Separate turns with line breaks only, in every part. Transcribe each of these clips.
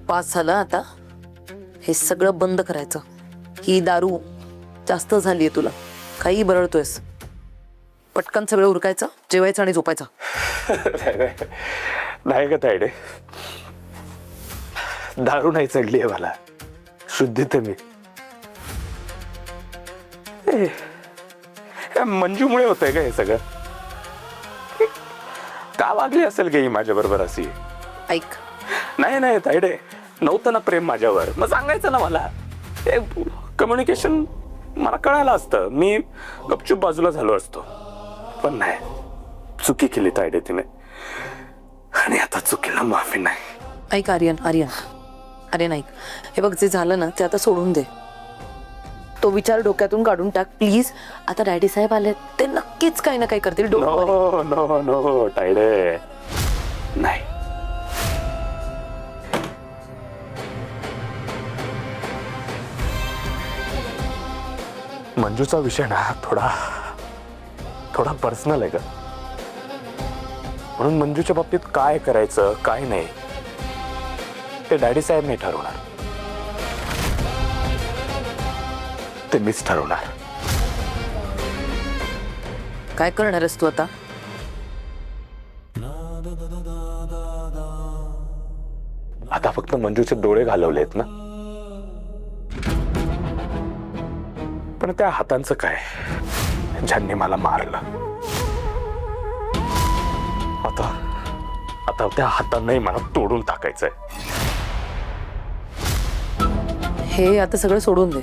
Pass झालं आता हे सगळं बंद करायचं. ही दारू जास्त झालीये तुला, काही बरळतोयस. पटकन सगळं उरकायचं, जेवायचं आणि झोपायचं.
नाही का तायडे, दारू नाही चढली आहे मला, शुद्धीत मी. मंजूमुळे होतंय का हे सगळं? का वागली असेल की माझ्या बरोबर अशी?
ऐक,
नाही नाही तायडे, नव्हतं ना प्रेम माझ्यावर, मग सांगायचं ना मला. कम्युनिकेशन मला कळालं असतं, मी गपचूप बाजूला झालो असतो. पण नाही, चुकी केली तायडे तिने, आणि आता चुकीला माफी नाही.
ऐक आर्यन, आर्यन आर्यन ऐक, हे बघ जे झालं ना ते आता सोडून दे. तो विचार डोक्यातून काढून टाक प्लीज. आता डॅडी साहेब आले, ते नक्कीच काही ना काही करतील.
नो नो नो तायडे, नाही. मंजूचा विषय ना थोडा पर्सनल आहे का, म्हणून मंजूच्या बाबतीत काय करायचं काय नाही ते डॅडी साहेब नाही ठरवणार, ते मीच ठरवणार.
काय करणार आहेस तू आता?
आता फक्त मंजूचे डोळे घालवलेत ना, पण त्या हातांचं काय ज्यांनी मला मारलं. आता त्या हातांनाही मला तोडून टाकायचंय.
हे आता सगळं सोडून दे.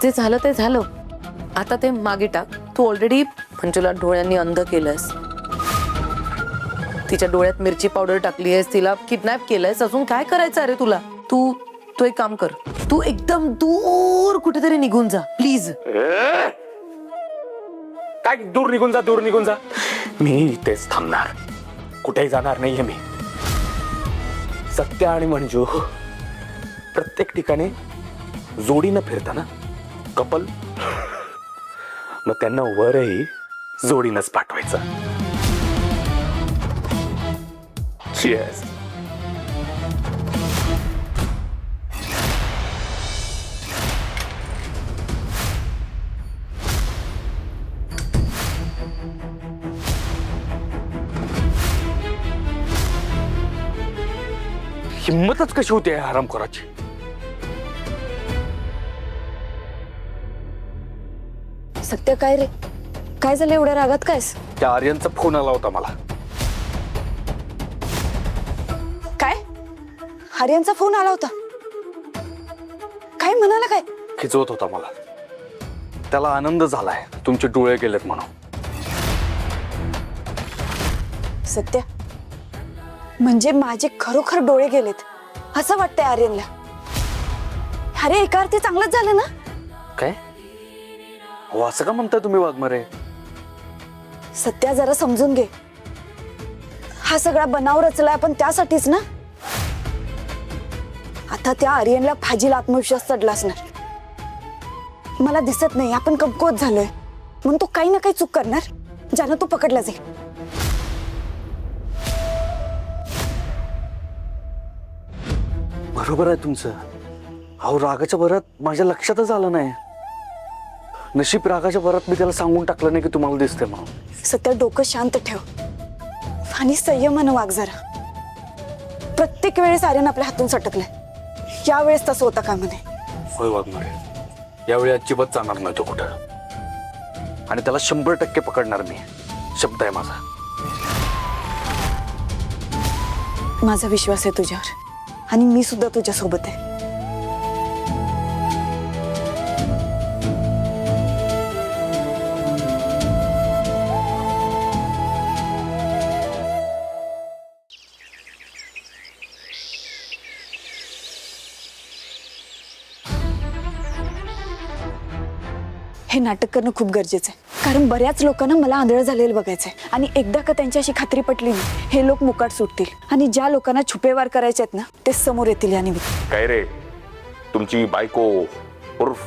जे झालं ते झालं, आता ते मागे टाक. तू ऑलरेडी मंजूला डोळ्यांनी अंध केलंयस, तिच्या डोळ्यात मिरची पावडर टाकली आहेस, तिला किडनॅप केलंयस. अजून काय करायचं अरे तुला? तू एक काम कर, तू एकदम दूर कुठेतरी निघून जा प्लीज.
काय दूर निघून जा? मी इथेच थांबणार, कुठेही जाणार नाहीये मी. सत्या आणि मंजू प्रत्येक ठिकाणी जोडीनं फिरताना कपल, मग त्यांना वरही जोडीनंच पाठवायचं. Cheers. हिम्मतच कशी होती हरामखोराची?
सत्य काय रे, काय झालं एवढ्या रागात? कायस?
त्या आर्यनचा फोन आला होता मला.
काय? आर्यनचा फोन आला होता? काय म्हणाला? काय
खिजवत होता मला, त्याला आनंद झालाय तुमचे डोळे गेलेत म्हणून.
सत्य, म्हणजे माझे खरोखर डोळे गेलेत असं वाटतंय आर्यनला? अरे एका अर्थी चांगलंच झालं ना?
काय हो, असं का म्हणताय तुम्ही वाघमारे?
सत्या जरा समजून घे, हा सगळा बनाव रचलाय आपण त्यासाठीच ना. आता त्या आर्यनला फाजीला आत्मविश्वास चढला असणार. मला दिसत नाही आपण कमकुवत झालोय, म्हणून तो काही ना काही चूक करणार ज्यानं तो पकडला जाईल.
बरोबर आहे तुमचं. अहो, रागाच्या भरात माझ्या लक्षातच आलं नाही. नशीब रागाच्या भरात मी त्याला सांगून टाकलं नाही की तुम्हाला दिसते म्हणून.
सत्या डोकं शांत ठेव आणि संयमानं वाग जरा. प्रत्येक वेळेस आर्यन आपल्या हातून सटकलाय, यावेळेस तसं होता का म्हणे?
होय वाघमारे, यावेळी अजिबात जाणार नाही तो कुठं, आणि त्याला 100% पकडणार मी, शब्द आहे माझा.
माझा विश्वास आहे तुझ्यावर, आणि मी सुद्धा तुझ्या सोबत आहे. हे नाटक करणं खूप गरजेचं आहे, कारण बऱ्याच लोकांना मला आंधळं झालेलं बघायचंय. आणि एकदा का त्यांच्याशी खात्री पटली ना, हे लोक मुकाट सुटतील, आणि ज्या लोकांना छुपेवार करायचे आहेत ना ते समोर येतील. या निमित्त
काय रे, तुमची बायको उर्फ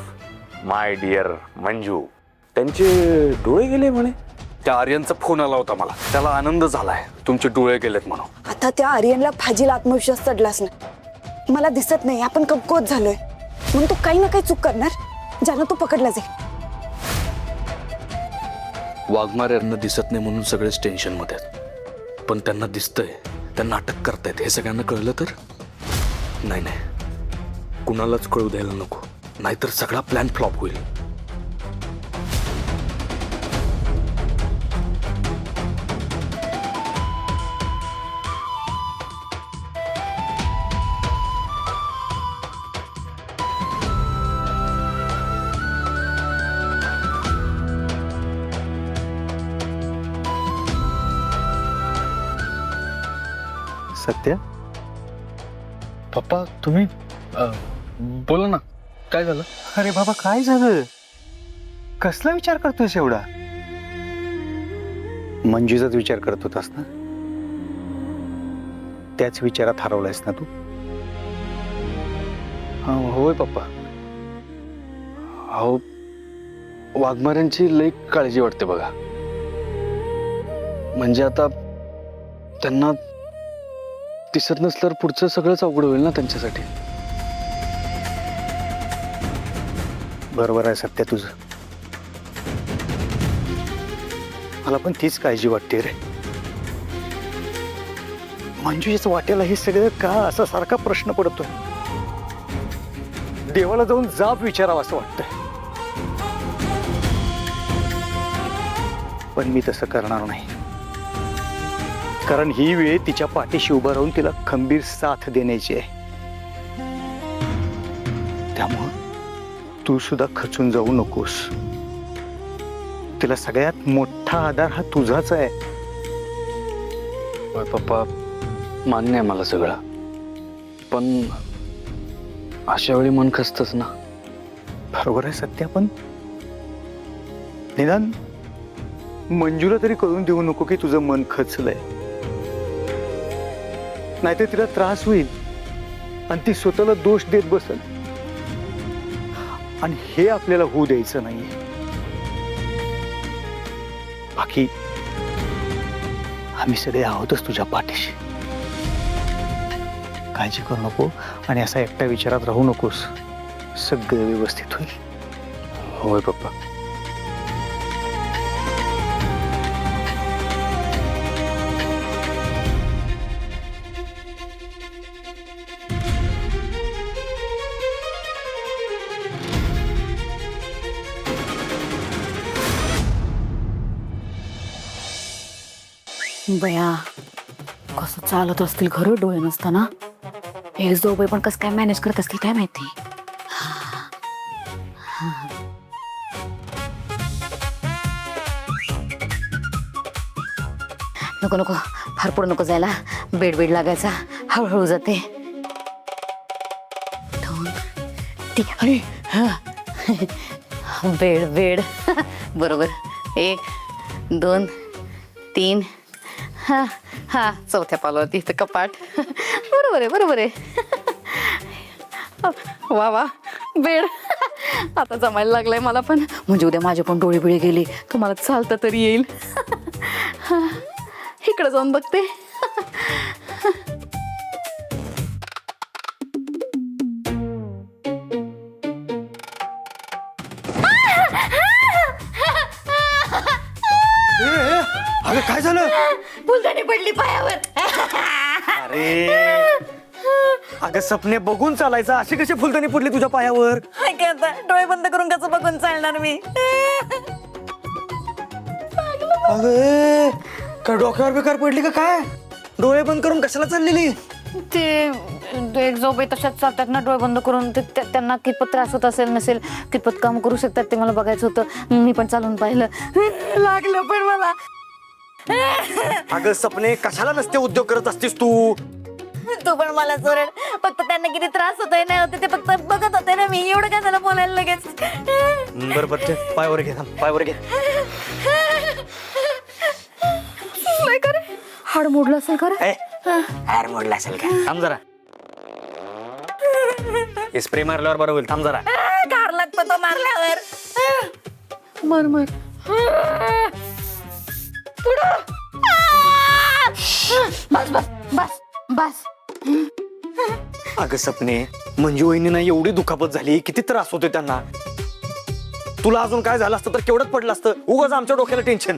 माय डिअर मंजू, त्यांचे डोळे गेले म्हणे.
त्या आर्यनचा फोन आला होता मला, त्याला आनंद झालाय तुमचे डोळे गेलेत म्हणून.
आता त्या आर्यनला फाजीला आत्मविश्वास चढला असणार, मला दिसत नाही, आपण कमकुवत झालोय, म्हणून तू काही ना काही चूक करणार ज्यानं तू पकडला जाईल.
वाघमारे यांना दिसत नाही म्हणून सगळेच टेन्शन मध्ये आहेत. पण त्यांना दिसतंय, त्यांना अटक करतायत हे सगळ्यांना कळलं तर नाही नाही, कुणालाच कळू द्यायला नको, नाहीतर सगळा प्लॅन फ्लॉप होईल.
सत्या, पप्पा तुम्ही
बोला ना, काय झालं?
अरे बाबा काय झालं? कसला विचार करतोयस एवढा? मंजूचाच विचार करत होतास ना? त्याच विचारात हरवलायस ना तू?
होय पप्पा. अहो, वाघमाऱ्यांची लई काळजी वाटते बघा. म्हणजे आता त्यांना दिसत नसल्यावर पुढचं सगळंच अवघड होईल ना त्यांच्यासाठी.
बरोबर आहे सत्या तुझं. मला पण तीच काळजी वाटते रे. मंजूच्याच वाट्याला हे सगळं का असा सारखा प्रश्न पडतोय? देवाला जाऊन जाब विचारावं असं वाटतंय. पण मी तसं करणार नाही, कारण ही वेळ तिच्या पाठीशी उभं राहून तिला खंबीर साथ देण्याची आहे. त्यामुळं तू सुद्धा खचून जाऊ नकोस. तिला सगळ्यात मोठा आधार हा तुझाच आहे.
होय पप्पा, मान्य आहे मला सगळं, पण अशा वेळी मन खचतच ना.
बरोबर आहे सत्या, पण निदान मंजूला तरी कळून देऊ नको की तुझं मन खचलंय. नाहीतर तिला त्रास होईल आणि ती स्वतःला दोष देत बसल, आणि हे आपल्याला होऊ द्यायचं नाही. बाकी आम्ही सगळे आहोतच तुझ्या पाठीशी. काळजी करू नको आणि असा एकटा विचारात राहू नकोस. सगळं व्यवस्थित होईल.
होय पप्पा.
बया, कसं चालत असतील घर डोळे नसताना. हे जोबाई पण कसं काय मॅनेज करत असतील काय माहिती. नको नको, फार पुढं नको जायला, बेड लागायचा. हळूहळू जाते. अरे बेड बरोबर. 1 2 3. हा हा, चौथ्या पालावरती इथं कपाट. बरोबर आहे. वा वा, बेड आता जमायला लागलाय मला पण. म्हणजे उद्या माझे पण डोळे बिळे गेले तर मला चालता तरी येईल. इकडे जाऊन बघते.
अगं काय झालं?
फुलदाणी पडली पायावर.
अरे अगं सपने बघून चालायचं, अशी कशी फुलदाणी पडली तुझ्या पायावर?
डोळे बंद करून कसं बघून चालणार मी?
अगं काय डोक्यावर बेकार पडली का काय? डोळे बंद करून कशाला चाललेली?
ते एक जोबाई तशाच चालतात ना डोळे बंद करून. त्यांना कितपत त्रास होत असेल नसेल, कितपत काम करू शकतात ते मला बघायचं होतं. मी पण चालून पाहिलं, लागलं पण मला.
अगं सपने कशाला नसते उद्योग करत असतीस तू?
तू पण मला सोरड. फक्त त्यांना किती त्रास होतोय नाही होते ते फक्त बघत होते ना मी. एवढं काय त्याला बोलायला लगेच.
बरोबर, पायावर घे, पायावर घे.
हाड मोडलं असेल खरं.
हाड मोडला असेल का? थांब जरा, स्प्रे मारल्यावर बरं होईल. थांब जरा.
गार लागतो तो मारल्यावर. मर पुढं. बस.
अगं सपने, मंजू वहिनींना एवढी दुखापत झाली, किती त्रास होतोय त्यांना. तुला अजून काय झालं असतं तर केवढंच पडलं असतं. उगाच आमच्या डोक्याला टेन्शन.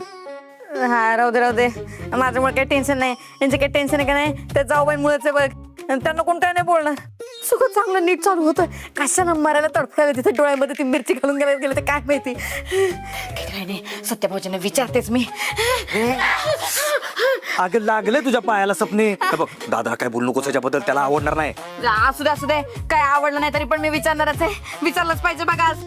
हा राहू दे माझ्यामुळे काही टेन्शन नाही. यांचं काही टेन्शन आहे का नाही त्या जाऊबाईंमुळेच आहे बघ. आणि त्यांना कोण काय नाही बोलणार. सगळं चांगलं नीट चालू होतं. कशाला मारायला तडफडायला तिथे डोळ्यामध्ये ती मिरची घालून गेलं ते काय माहिती. काय नाही सत्यभाऊजींना विचारतेच मी.
अगं लागलंय तुझ्या पायाला सपने. हे बघ दादा काय बोलू नकोस याच्याबद्दल, त्याला आवडणार नाही.
असू दे काय आवडलं नाही तरी पण मी विचारणारच आहे. विचारलंच पाहिजे बघा आज.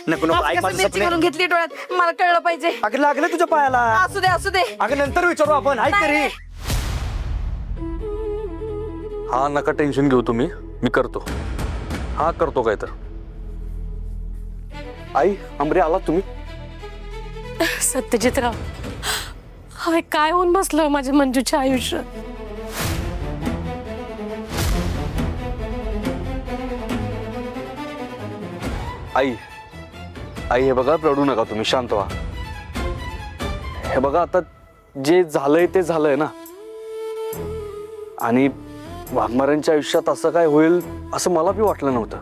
नको नको, ऐक
कसं
माझं
मिरची
सपने.
घालून घेतली डोळ्यात मला कळलं पाहिजे.
अगं लागलंय तुझ्या पायाला.
असू दे
अगं नंतर विचारू आपण. ऐक तरी.
हा नका टेन्शन घेऊ तुम्ही, मी करतो. हा करतो काय तर. आई आंबरे आला तुम्ही?
सत्यजितराव, अरे काय होऊन बसलं माझ्या मंजूच्या आयुष्यात.
आई आई हे बघा, रडू नका तुम्ही, शांत व्हा. हे बघा आता जे झालंय ते झालंय ना. आणि वाघमारांच्या आयुष्यात असं काय होईल असं मला बी वाटलं नव्हतं.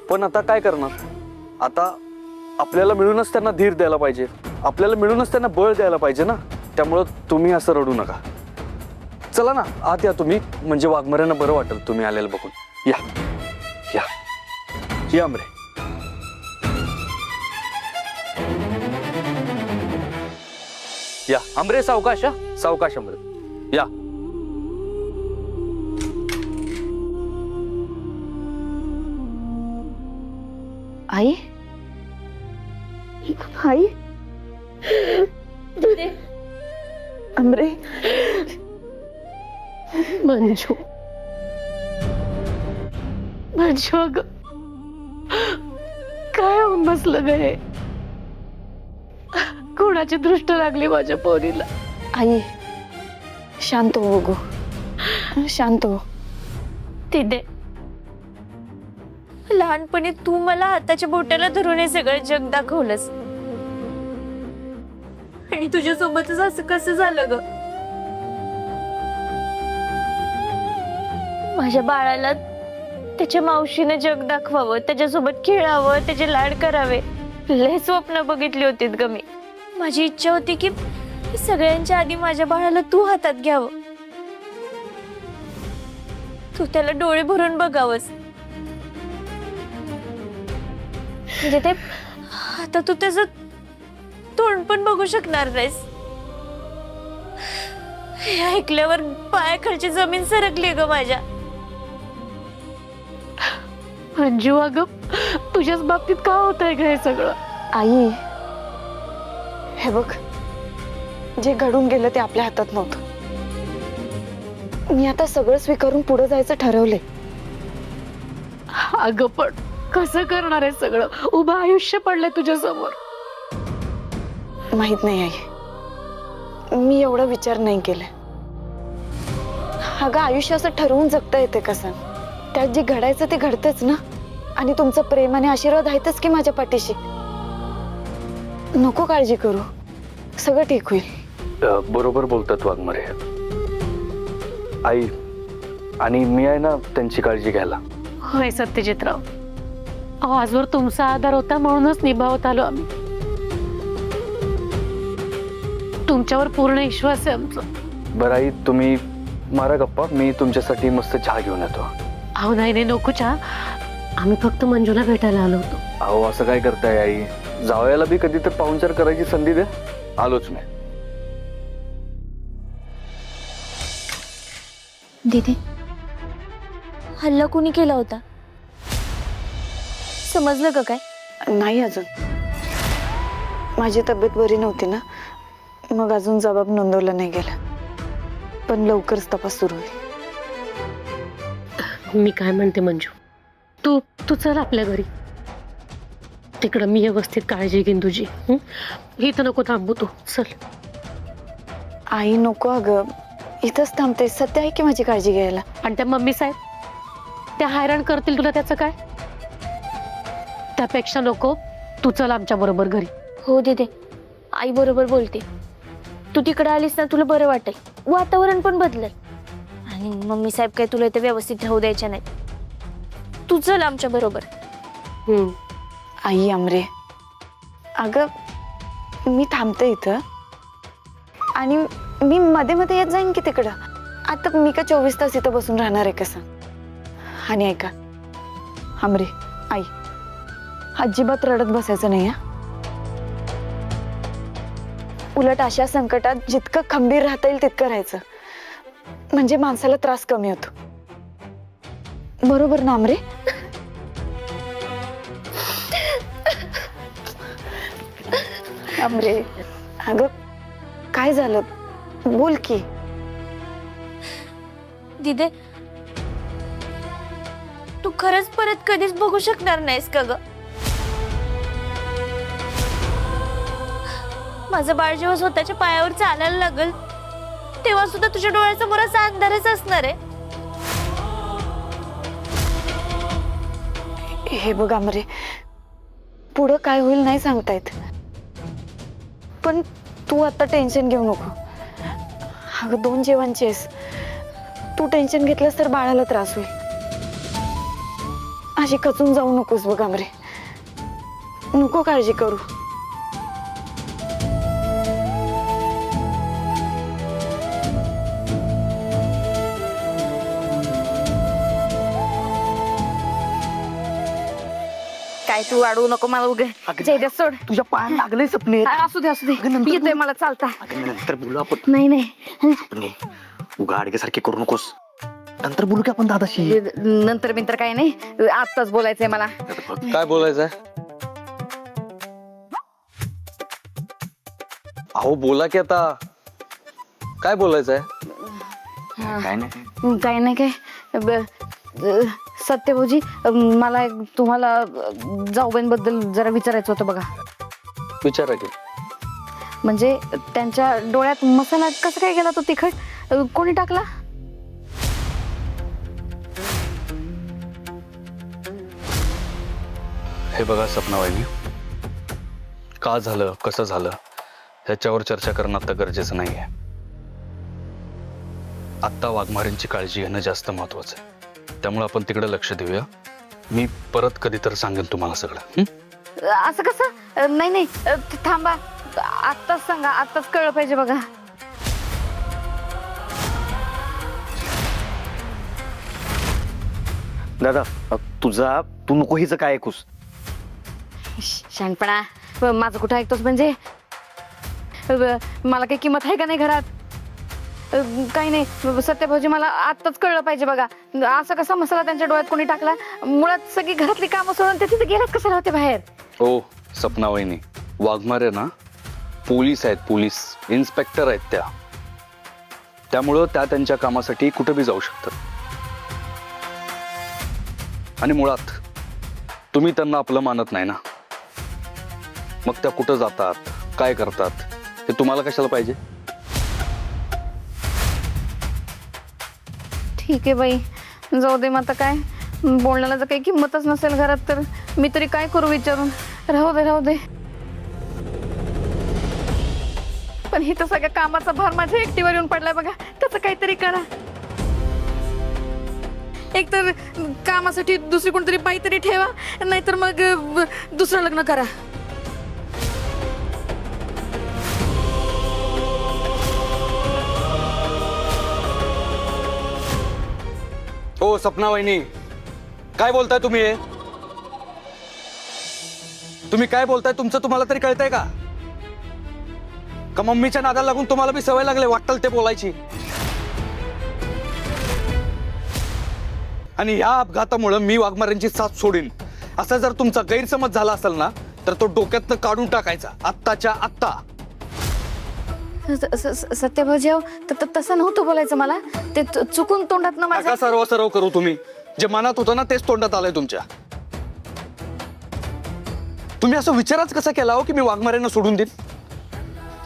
पण आता काय करणार. आता आपल्याला मिळूनच त्यांना धीर द्यायला पाहिजे. आपल्याला मिळूनच त्यांना बळ द्यायला पाहिजे ना. त्यामुळं तुम्ही असं रडू नका. चला ना आत या तुम्ही, म्हणजे वाघमाऱ्यांना बरं वाटेल तुम्ही आलेलं बघून. या या या आंबरे. या आंबरे, सावकाश हा, सावकाश आंबरे. या
आई आई अमरे
मंजू अगं काय होऊन बसलं ग हे. कोणाची दृष्ट लागली माझ्या पोरीला.
आई शांत हो बघू, शांत हो.
तिथे लहानपणी तू मला हाताच्या बोटाला धरून हे सगळं जग दाखवलंस आणि तुझ्यासोबतच असं कसं झालं ग. माझ्या बाळाला त्याच्या मावशीने जग दाखवावं, त्याच्यासोबत खेळावं, त्याचे लाड करावे, लय स्वप्न बघितली होतीत ग मी. माझी इच्छा होती की सगळ्यांच्या आधी माझ्या बाळाला तू हातात घ्यावं, तू त्याला डोळे भरून बघावंस. म्हणजे ते आता तू त्याचं तोंड पण बघू शकणार नाहीस. हे ऐकल्यावर पायाखालची जमीन सरकली ग माझ्या.
मंजू अगं तुझ्याच बाबतीत का होत आहे ग हे सगळं.
आई हे बघ, जे घडून गेलं ते आपल्या हातात नव्हतं. मी आता सगळं स्वीकारून पुढे जायचं ठरवलंय.
अगं पण कसं करणार आहे सगळं. उभं आयुष्य पडलंय तुझ्या समोर.
माहित नाही आई, मी एवढा विचार नाही केलाय. अगं आयुष्य असं ठरवून जगता येते कसं. त्यात जे घडायचं ते घडतंच ना. आणि तुमचं प्रेम आणि आशीर्वाद आहेतच की माझ्या पाठीशी. नको काळजी करू, सगळं ठीक होईल.
बरोबर बोलतात वाघमारे आई. आणि मी आहे ना त्यांची काळजी घ्यायला.
होय सत्यजितराव, आजवर तुमचा आधार होता म्हणूनच निभावत आलो आम्ही. तुमच्यावर पूर्ण विश्वास आहे आमचा.
बरं आई तुम्ही मारा गप्पा, मी तुमच्यासाठी मस्त चहा घेऊन येतो.
अहो नाही नको चहा, आम्ही फक्त मंजूला भेटायला आलो होतो.
अहो असं काय करताय आई. जावयाला बी कधी तर पाहुणचार करायची संधी द्या. आलोच मी.
दीदी, हल्ला कुणी केला होता समजलं का काय?
नाही अजून, माझी तब्येत बरी नव्हती ना, मग अजून जबाब नोंदवला नाही गेला. पण लवकरच तपास सुरू होईल.
मी काय म्हणते मंजू, तू चल आपल्या घरी. तिकडं मी व्यवस्थित काळजी घेईन तुझी. इथं नको थांबू तू, चल.
आई नको अगं, इथंच थांबते. सत्य आहे की माझी काळजी घ्यायला.
आणि त्या मम्मी साहेब त्या हैराण करतील तुला, त्याचं काय. त्यापेक्षा नको, तू चल आमच्या बरोबर घरी.
हो दीदी, आई बरोबर बोलते. तू तिकडे आलीस ना तुला बरं वाटेल, वातावरण पण बदलेल. आणि मम्मी साहेब काय तुला इथे व्यवस्थित राहू द्यायच्या नाहीत. तू चल आमच्या बरोबर.
आई अमरे, अगं मी थांबते इथं आणि मी मध्ये मध्ये येत जाईन की तिकडं. आता मी का 24 तास इथं बसून राहणार आहे कसं? आणि ऐका अमरे, आई, अजिबात रडत बसायचं नाही हा. उलट अशा संकटात जितकं खंबीर राहता येईल तितकं राहायचं, म्हणजे माणसाला त्रास कमी होतो. बरोबर ना अमरे? अमरे, अगं काय झालं? बोल की.
दिदे, तू खरंच परत कधीच बघू शकणार नाहीस का ग? माझं बाळ जेव्हा स्वतःच्या पायावर चालायला लागल तेव्हा सुद्धा तुझ्या डोळ्यासमोर असा अंधारच असणार आहे.
हे बघ अमरे, पुढं काय होईल नाही सांगता येत, पण तू आता टेन्शन घेऊ नको. अगं 2 जेवांची आहेस, तू टेन्शन घेतलंस तर बाळाला त्रास होईल. अशी खचून जाऊ नकोस बघ अमरे, नको काळजी करू.
काय तू अडवू नको मला उगे. जयदेव सोड.
तुझ्या पायाला लागलंय सपने.
असू दे असू दे, येतोय मला चालता.
नंतर बोलू आपण.
नाही
सपने, उगा अडग्यासारखे करू नकोस. नंतर बोलू की आपण दादाशी.
नंतर बिंतर काय नाही, आत्ताच बोलायचंय मला.
काय बोलायचंय? अहो बोला की आता, काय बोलायचंय?
काय नाही.
काय नाही काय. सत्यभाऊजी, मला तुम्हाला जाऊबाईंबद्दल जरा विचारायचं होतं बघा.
विचारा की.
म्हणजे त्यांच्या डोळ्यात मसाला कसा काय गेला तो तिखट? कोणी टाकला?
हे बघा सपना वहिनी, का झालं, कसं झालं ह्याच्यावर चर्चा करणं आता गरजेचं नाहीये. आत्ता वाघमारेंची काळजी घेणं जास्त महत्वाचं आहे, त्यामुळे आपण तिकडे लक्ष देऊया. मी परत कधी तर सांगेन तुम्हाला सगळं.
असं कसं? नाही नाही, थांबा, आत्ताच सांगा, आत्ताच कळलं पाहिजे बघा.
दादा, तू नको हिचं काय ऐकूस.
शहाणपणा, माझं कुठं ऐकतोस? म्हणजे मला काही किंमत आहे का नाही घरात? काही नाही सत्यभाऊजी, मला आत्ताच कळलं पाहिजे बघा. असं कसा मसाला त्यांच्या डोळ्यात कोणी टाकला? मुळात सगळी घरातली कामं सोडून ते तिथे गेलात कशाला होते बाहेर?
हो सपना वहिनी, वाघमारे ना पोलीस आहेत, पोलीस इन्स्पेक्टर आहेत त्यामुळं त्या त्यांच्या कामासाठी कुठं बी जाऊ शकतात. आणि मुळात तुम्ही त्यांना आपलं मानत नाही ना, मग त्या कुठं जातात, काय करतात हे तुम्हाला कशाला पाहिजे?
ठीक आहे बाई, जाऊ दे. मग आता काय, बोलण्याला जर काही किंमतच नसेल घरात तर मी तरी काय करू विचारून. राहू दे. पण ही तर सगळ्या कामाचा भार माझ्या एकटीवर येऊन पडलाय बघा. त्याचं काहीतरी करा. एक तर कामासाठी दुसरी कोणतरी बाई तरी ठेवा, नाहीतर मग दुसरं लग्न करा.
हो सपना वहिनी, काय बोलताय तुम्ही? तुम्ही काय बोलताय? तुमचं तुम्हाला तरी कळतंय का? का मम्मीच्या नादाला लागून तुम्हाला बी सवय लागले वाटल ते बोलायची? आणि या अपघातामुळे मी वाघमारेंची साथ सोडीन असा जर तुमचा गैरसमज झाला असेल ना, तर तो डोक्यातनं काढून टाकायचा आत्ताच्या आत्ता.
सत्यभाऊजी, तसं नव्हतं बोलायचं मला. ते चुकून तोंडात ना माझ्या.
सर्व सर्व करू तुम्ही. जे मनात होतं ना तेच तोंडात आलंय तुमच्या. तुम्ही असं विचारच कसा केला हो की मी वाघमारेंना सोडून देईन?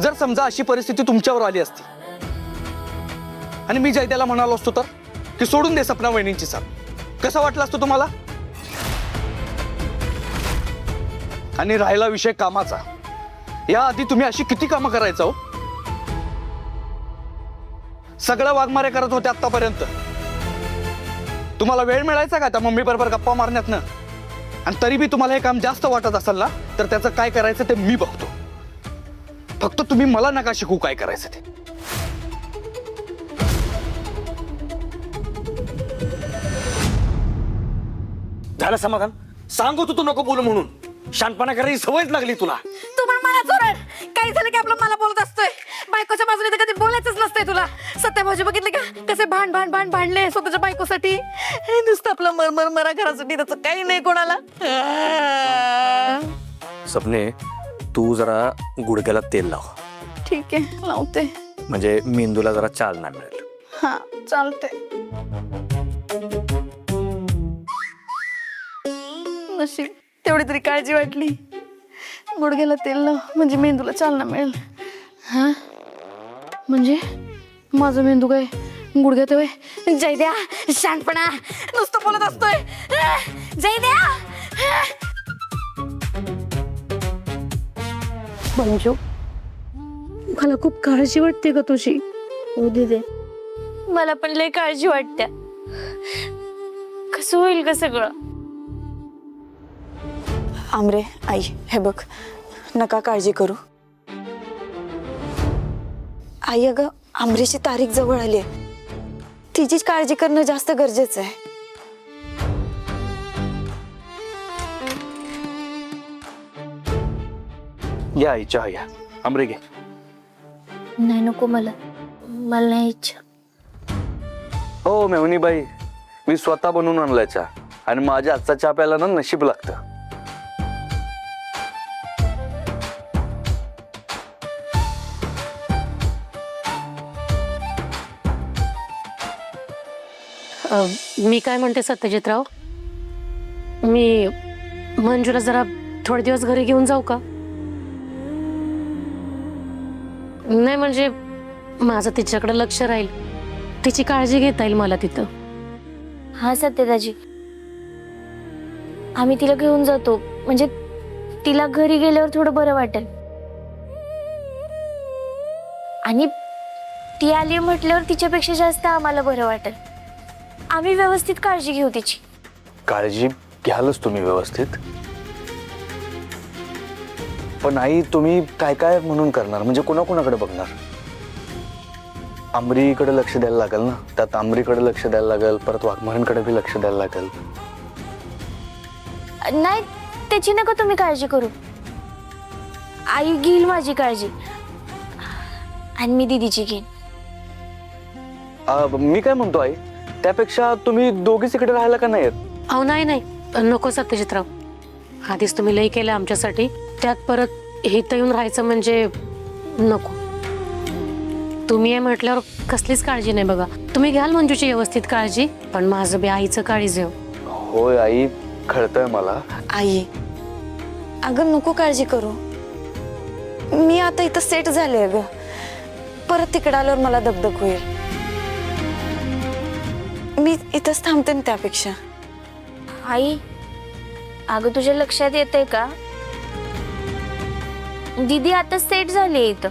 जर समजा अशी परिस्थिती तुमच्यावर आली असती आणि मी जयद्याला म्हणालो असतो तर की सोडून दे सपना वहिनींची साथ, कसं वाटलं असतं तुम्हाला? आणि राहिला विषय कामाचा, या आधी तुम्ही अशी किती कामं करायचा हो?
सगळं वाघमारे करत होते आतापर्यंत. तुम्हाला वेळ मिळायचा का त्या मम्मी बरोबर गप्पा मारण्यातनं? आणि तरी बी तुम्हाला हे काम जास्त वाटत असेल ना, तर त्याचं काय करायचं ते मी बघतो. फक्त तुम्ही मला नका शिकू काय करायचं ते. झालं समाधान? सांगू तू नको बोलू म्हणून. शानपणा करायची सवयच लागली तुला.
तू पण मला चोरड. काही झालं की आपलं मला बोलत असतोय. बायकोच्या बाजूने तर कधी बोलायचंच नसतंय तुला. सत्यभाऊजी बघितले का कसे भांडले स्वतःच्या बायकोसाठी. नुसतं आपलं मरा घरासाठी, त्याचं काही नाही कोणाला.
सपने, तू जरा गुडघ्याला तेल लाव,
ठीक आहे, लावते.
म्हणजे मेंदूला जरा चालना मिळेल.
हा, चालते. नशीब तेवढी तरी काळजी वाटली. गुडघ्याला तेल लाव म्हणजे मेंदूला चालना मिळेल.
हा म्हणजे माझा मेंदू काय गुडघ्यात होय? जय द्या शानपणा नुसतं बोलत असतोय. जय द्या.
मंजू, मला खूप काळजी वाटते ग तुझी.
उदी दे, मला पण लय काळजी वाटते. कसं होईल ग सगळं?
आमरे, आई, हे बघ, नका काळजी करू. आई, अगं आमरेची तारीख जवळ आली आहे. तिचीच काळजी करणं जास्त गरजेचं आहे.
या आई, चहा या. आमरे घे.
नाही नको, मला नाही इच्छा.
हो मेवणीबाई, मी स्वतः बनवून आणलाय चहा, आणि माझ्या आजचा चहा प्यायला ना नशीब लागतं.
मी काय म्हणते सत्यजितराव, मी मंजूला जरा थोडे दिवस घरी घेऊन जाऊ का? नाही म्हणजे माझं तिच्याकडे लक्ष राहील, तिची काळजी घेता येईल मला तिथं.
हा सत्यदाजी, आम्ही तिला घेऊन जातो, म्हणजे तिला घरी गेल्यावर थोडं बरं वाटेल. आणि ती आली म्हटल्यावर तिच्यापेक्षा जास्त आम्हाला बरं वाटेल. आम्ही व्यवस्थित काळजी घेऊ तिची.
काळजी घ्यालच तुम्ही व्यवस्थित, पण आई तुम्ही काय काय म्हणून करणार? म्हणजे कोणाकोणाकडे बघणार? आमरीकडे लक्ष द्यायला लागेल ना, त्यात आमरीकडे लक्ष द्यायला लागेल, परत वाघमारेंकडे बी लक्ष द्यायला लागेल.
नाही, त्याची नका तुम्ही काळजी करू. आई घेईल माझी काळजी, आणि मी दीदीची घेईन.
मी काय म्हणतो आई, त्यापेक्षा तुम्ही दोघीच इकडे राहायला का नाही येत?
अहो नाही नको सत्यजितराव, आधीच तुम्ही लई केलं आमच्यासाठी, त्यात परत इथं येऊन राहायचं म्हणजे नको. तुम्ही आहे म्हटल्यावर कसलीच काळजी नाही बघा. तुम्ही घ्याल मंजूची व्यवस्थित काळजी, पण माझं बी आईचं काळजी.
होय आई, कळतंय मला.
आई, अगं नको काळजी करू. मी आता इथं सेट झाले ग. परत तिकडे आल्यावर मला दगदग होईल. मी इथंच थांबते ना त्यापेक्षा.
आई, अगं तुझ्या लक्षात येतंय का, दीदी आता सेट झाली इथं.